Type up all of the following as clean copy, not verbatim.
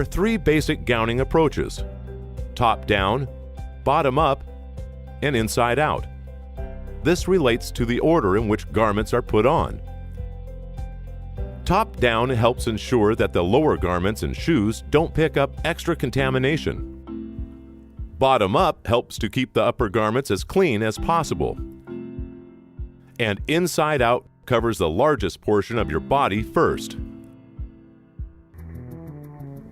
are three basic gowning approaches: top down, bottom up, and inside out. This relates to the order in which garments are put on. Top down helps ensure that the lower garments and shoes don't pick up extra contamination. Bottom up helps to keep the upper garments as clean as possible. And inside out covers the largest portion of your body first.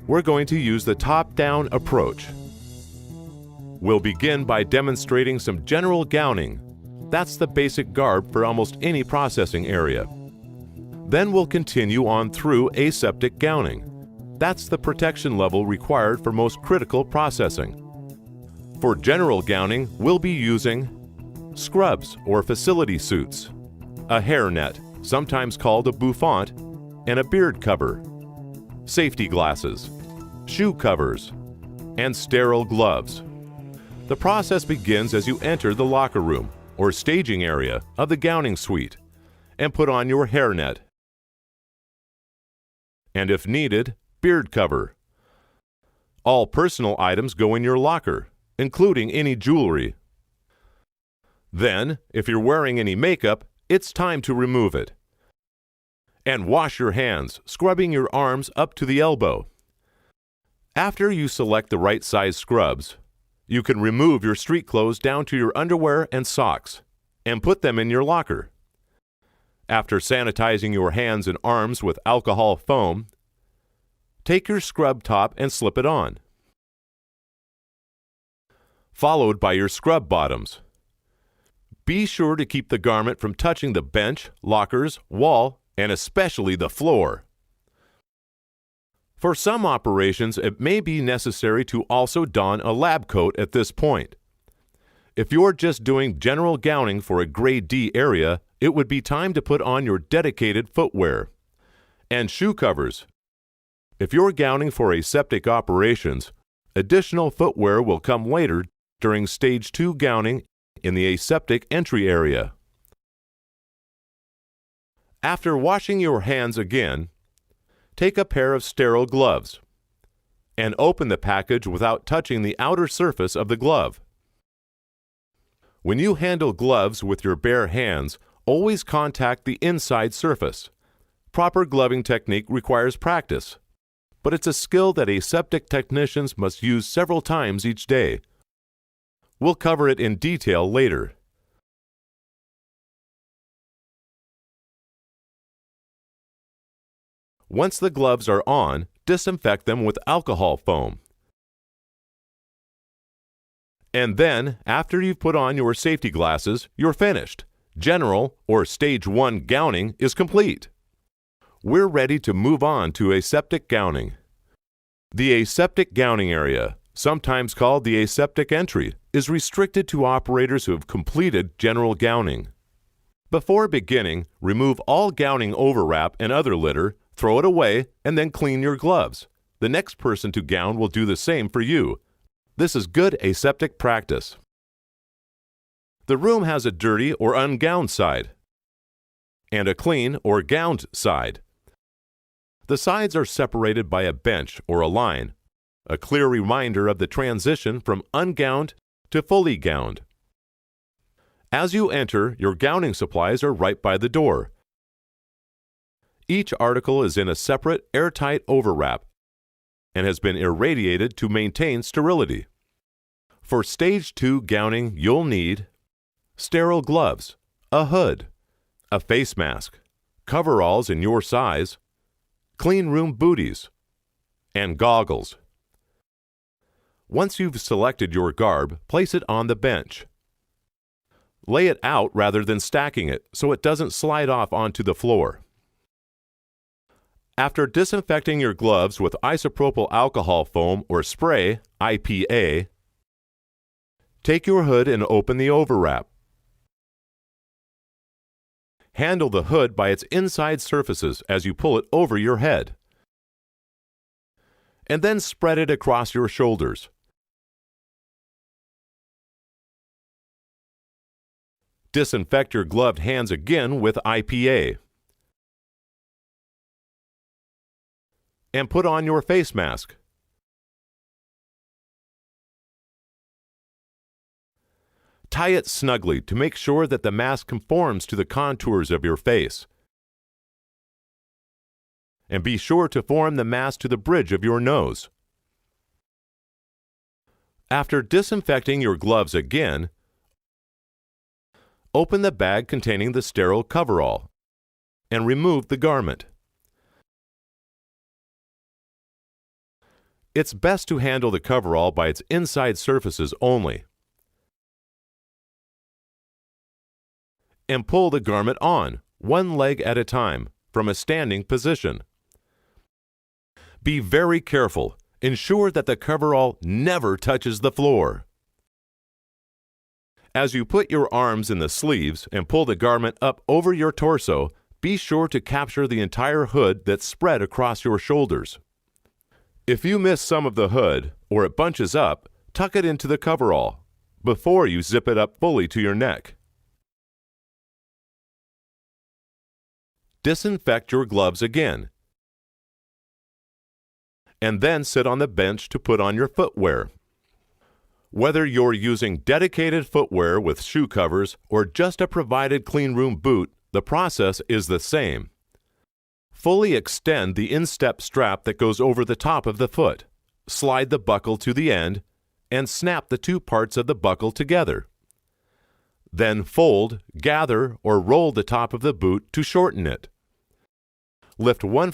We're going to use the top-down approach. We'll begin by demonstrating some general gowning. That's the basic garb for almost any processing area. Then we'll continue on through aseptic gowning. That's the protection level required for most critical processing. For general gowning, we'll be using scrubs or facility suits, a hairnet, sometimes called a bouffant, and a beard cover, safety glasses, shoe covers, and sterile gloves. The process begins as you enter the locker room or staging area of the gowning suite and put on your hairnet. And if needed, beard cover. All personal items go in your locker, including any jewelry. Then, if you're wearing any makeup, it's time to remove it. And wash your hands, scrubbing your arms up to the elbow. After you select the right size scrubs, you can remove your street clothes down to your underwear and socks and put them in your locker. After sanitizing your hands and arms with alcohol foam, take your scrub top and slip it on, followed by your scrub bottoms. Be sure to keep the garment from touching the bench, lockers, wall, and especially the floor. For some operations, it may be necessary to also don a lab coat at this point. If you're just doing general gowning for a grade D area, it would be time to put on your dedicated footwear and shoe covers. If you're gowning for aseptic operations, additional footwear will come later during Stage 2 gowning in the aseptic entry area. After washing your hands again, take a pair of sterile gloves and open the package without touching the outer surface of the glove. When you handle gloves with your bare hands, always contact the inside surface. Proper gloving technique requires practice, but it's a skill that aseptic technicians must use several times each day. We'll cover it in detail later. Once the gloves are on, disinfect them with alcohol foam. And then, after you've put on your safety glasses, you're finished. General or Stage 1 gowning is complete. We're ready to move on to aseptic gowning. The aseptic gowning area, sometimes called the aseptic entry, is restricted to operators who have completed general gowning. Before beginning, remove all gowning overwrap and other litter, throw it away, and then clean your gloves. The next person to gown will do the same for you. This is good aseptic practice. The room has a dirty or ungowned side and a clean or gowned side. The sides are separated by a bench or a line, a clear reminder of the transition from ungowned to fully gowned. As you enter, your gowning supplies are right by the door. Each article is in a separate airtight overwrap and has been irradiated to maintain sterility. For Stage 2 gowning, you'll need sterile gloves, a hood, a face mask, coveralls in your size, clean room booties, and goggles. Once you've selected your garb, place it on the bench. Lay it out rather than stacking it so it doesn't slide off onto the floor. After disinfecting your gloves with isopropyl alcohol foam or spray, IPA, take your hood and open the overwrap. Handle the hood by its inside surfaces as you pull it over your head. And then spread it across your shoulders. Disinfect your gloved hands again with IPA. And put on your face mask. Tie it snugly to make sure that the mask conforms to the contours of your face. And be sure to form the mask to the bridge of your nose. After disinfecting your gloves again, open the bag containing the sterile coverall and remove the garment. It's best to handle the coverall by its inside surfaces only. And pull the garment on, one leg at a time, from a standing position. Be very careful. Ensure that the coverall never touches the floor. As you put your arms in the sleeves and pull the garment up over your torso, be sure to capture the entire hood that's spread across your shoulders. If you miss some of the hood, or it bunches up, tuck it into the coverall before you zip it up fully to your neck. Disinfect your gloves again, and then sit on the bench to put on your footwear. Whether you're using dedicated footwear with shoe covers or just a provided clean room boot, the process is the same. Fully extend the instep strap that goes over the top of the foot, slide the buckle to the end, and snap the two parts of the buckle together. Then fold, gather, or roll the top of the boot to shorten it. Lift one